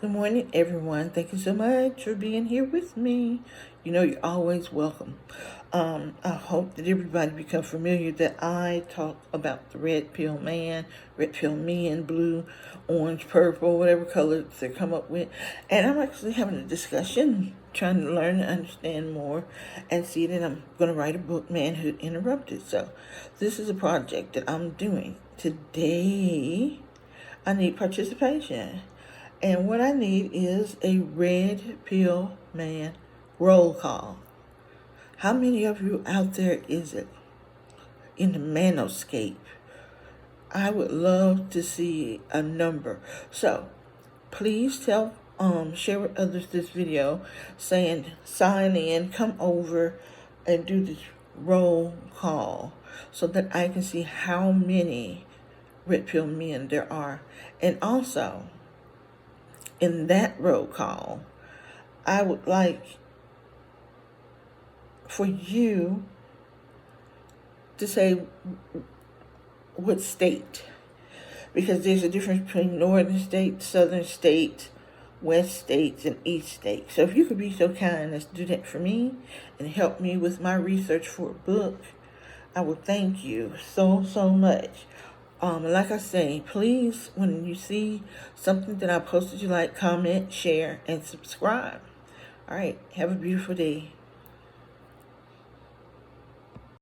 Good morning, everyone. Thank you so much for being here with me. You know, you're always welcome. I hope that everybody become familiar that I talk about the red pill man, red pill men, blue, orange, purple, whatever colors they come up with. And I'm actually having a discussion, trying to learn and understand more, and see that I'm going to write a book, Manhood Interrupted. So this is a project that I'm doing. Today, I need participation. And what I need is a red pill man roll call. How many of you out there is it in the manoscape? I would love to see a number. So please share with others this video saying sign in, come over and do this roll call so that I can see how many red pill men there are. And also in that roll call, I would like for you to say what state, because there's a difference between northern states, southern states, west states, and east states. So if you could be so kind as to do that for me and help me with my research for a book, I would thank you so much. Like I say, please, when you see something that I posted you like, comment, share, and subscribe. All right, have a beautiful day.